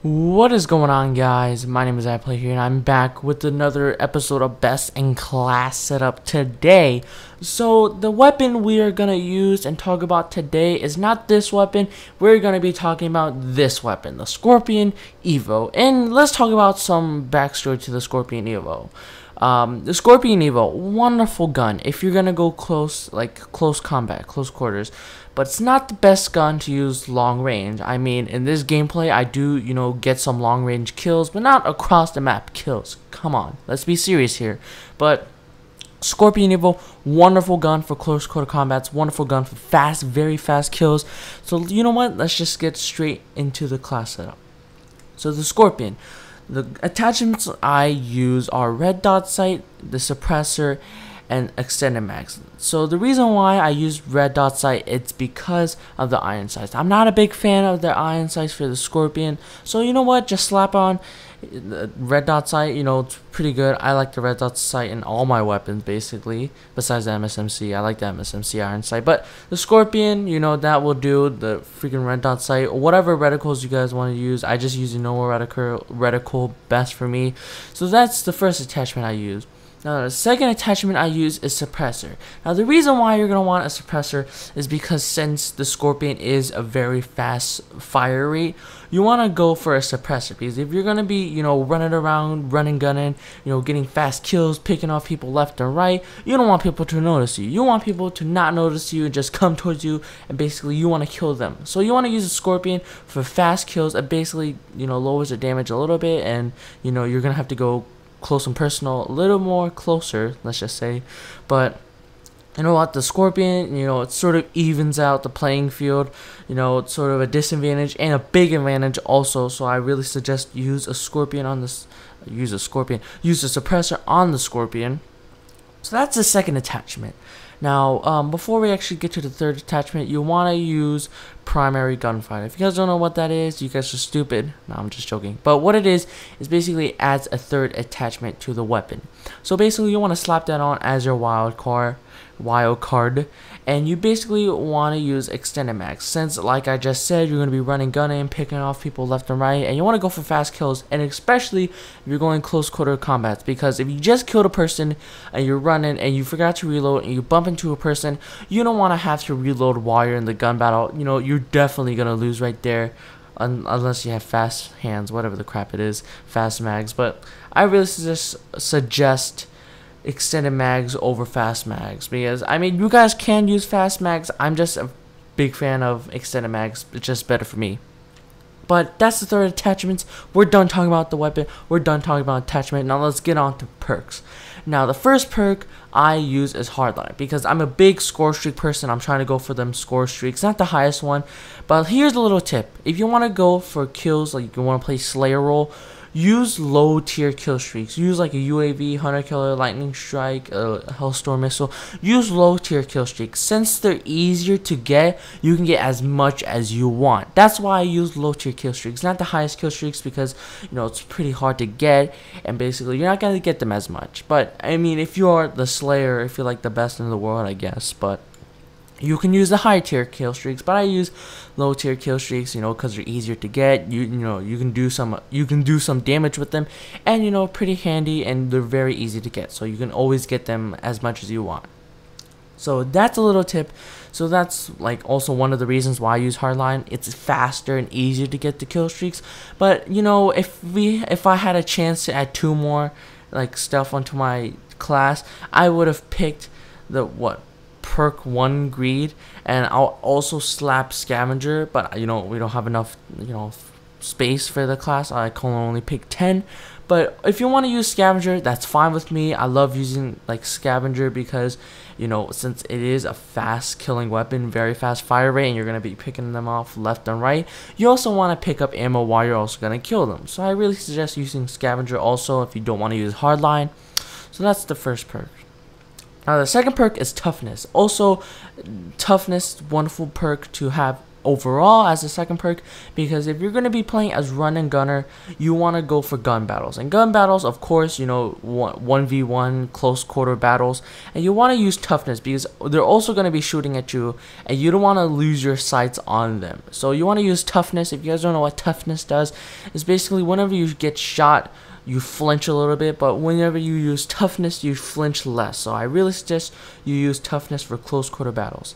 What is going on, guys? My name is Iplay here, and I'm back with another episode of Best in Class Setup today. So the weapon we are gonna use and talk about today is not this weapon. We're gonna be talking about this weapon, the Skorpion Evo. And let's talk about some backstory to the Skorpion Evo. The Skorpion Evo, wonderful gun if you're gonna go close, like close combat, close quarters, but it's not the best gun to use long range. I mean, in this gameplay, I do, get some long range kills, but not across the map kills. Come on, let's be serious here. But Skorpion Evo, wonderful gun for close quarter combats, wonderful gun for fast, very fast kills. So you know what? Let's just get straight into the class setup. So the Skorpion. The attachments I use are red dot sight, the suppressor, and extended mags. So the reason why I use red dot sight, it's because of the iron sights. I'm not a big fan of the iron sights for the Skorpion. So you know what? Just slap on the red dot sight. It's pretty good. I like the red dot sight in all my weapons, basically. Besides the MSMC, I like the MSMC iron sight. But the Skorpion, that will do. The freaking red dot sight, or whatever reticles you guys want to use. I just use the normal reticle best for me. So that's the first attachment I use. Now the second attachment I use is suppressor. Now the reason why you're going to want a suppressor is because since the Skorpion is a very fast fire rate, you want to go for a suppressor, because if you're going to be, running around, running, gunning, getting fast kills, picking off people left and right, you don't want people to notice you. You want people to not notice you and just come towards you, and basically you want to kill them. So you want to use a Skorpion for fast kills. It basically, lowers the damage a little bit, and you're going to have to go close and personal, a little more closer, let's just say. But you know what, the Skorpion, it sort of evens out the playing field. It's sort of a disadvantage and a big advantage also. So I really suggest use a Skorpion on this. Use a suppressor on the Skorpion. So that's the second attachment. Now, before we actually get to the third attachment, you want to use primary gunfighter. If you guys don't know what that is, you guys are stupid. No, I'm just joking. But what it is basically adds a third attachment to the weapon. So basically, you want to slap that on as your wild card, and you basically want to use extended mags, since like I just said, you're going to be running, gunning, picking off people left and right, and you want to go for fast kills, and especially if you're going close quarter combats, because if you just killed a person and you're running and you forgot to reload and you bump into a person, you don't want to have to reload while you're in the gun battle. You're definitely going to lose right there, unless you have fast hands, whatever the crap it is, fast mags. But I really suggest extended mags over fast mags, because I mean, you guys can use fast mags. I'm just a big fan of extended mags. It's just better for me. But that's the third attachments. We're done talking about the weapon. We're done talking about attachment. Now let's get on to perks. Now the first perk I use is hardline, because I'm a big score streak person. I'm trying to go for them score streaks, not the highest one. But here's a little tip: if you want to go for kills, like you want to play Slayer role, use low tier kill streaks. Use like a UAV, Hunter Killer, Lightning Strike, Hellstorm Missile. Use low tier kill streaks. Since they're easier to get, you can get as much as you want. That's why I use low tier kill streaks, not the highest kill streaks, because it's pretty hard to get, and basically you're not gonna get them as much. But I mean, if you are the Slayer, if you're like the best in the world, I guess. But you can use the high tier kill streaks, but I use low tier kill streaks, because they're easier to get. You can do some damage with them, and pretty handy, and they're very easy to get. So you can always get them as much as you want. So that's a little tip. So that's like also one of the reasons why I use hardline. It's faster and easier to get the kill streaks. But if I had a chance to add 2 more like stuff onto my class, I would have picked the Perk 1 greed, and I'll also slap scavenger, but we don't have enough space for the class. I can only pick 10. But if you want to use scavenger, that's fine with me. I love using like scavenger, because since it is a fast killing weapon, very fast fire rate, and you're going to be picking them off left and right, you also want to pick up ammo while you're also going to kill them. So I really suggest using scavenger also if you don't want to use hardline. So that's the first perk. Now the second perk is toughness. Also, toughness, wonderful perk to have overall as the second perk, because if you're going to be playing as run and gunner, you want to go for gun battles. And gun battles, of course, 1v1 close quarter battles, and you want to use toughness because they're also going to be shooting at you and you don't want to lose your sights on them. So you want to use toughness. If you guys don't know what toughness does, it's basically whenever you get shot, you flinch a little bit, but whenever you use toughness, you flinch less. So I really suggest you use toughness for close quarter battles.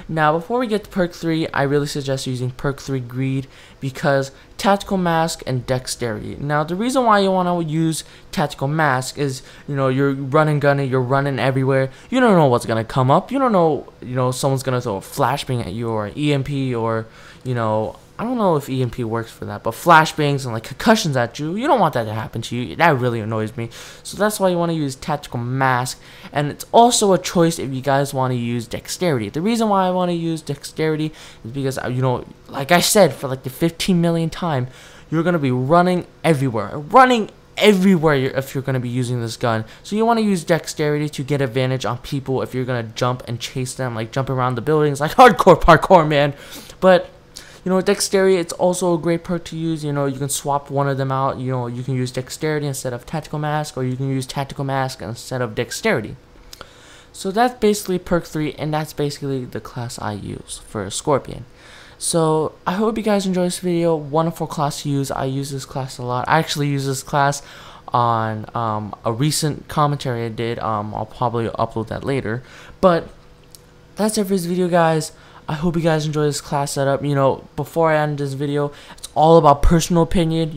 Now, before we get to perk 3, I really suggest using perk 3 greed, because tactical mask and dexterity. Now, the reason why you want to use tactical mask is, you're running gunning, you're running everywhere. You don't know what's gonna come up. You don't know, someone's gonna throw a flashbang at you or an EMP or, I don't know if EMP works for that, but flashbangs and like concussions at you, you don't want that to happen to you. That really annoys me. So that's why you want to use tactical mask, and it's also a choice if you guys want to use dexterity. The reason why I want to use dexterity is because, like I said for like the 15 millionth time, you're going to be running everywhere. If you're going to be using this gun. So you want to use dexterity to get advantage on people if you're going to jump and chase them, like jump around the buildings, like hardcore parkour, man. But dexterity, it's also a great perk to use. You can swap one of them out. You can use dexterity instead of tactical mask, or you can use tactical mask instead of dexterity. So that's basically perk 3, and that's basically the class I use for Scorpion. So I hope you guys enjoy this video. Wonderful class to use. I use this class a lot. I actually use this class on a recent commentary I did. I'll probably upload that later. But that's it for this video, guys. I hope you guys enjoy this class setup. Before I end this video, it's all about personal opinion.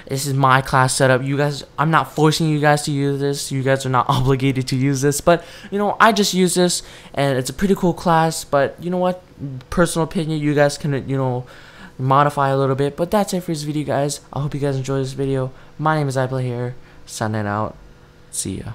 This is my class setup. You guys, I'm not forcing you guys to use this. You guys are not obligated to use this. But, I just use this, and it's a pretty cool class. But, you know what? Personal opinion, you guys can, modify a little bit. But that's it for this video, guys. I hope you guys enjoy this video. My name is Iplay here, signing out. See ya.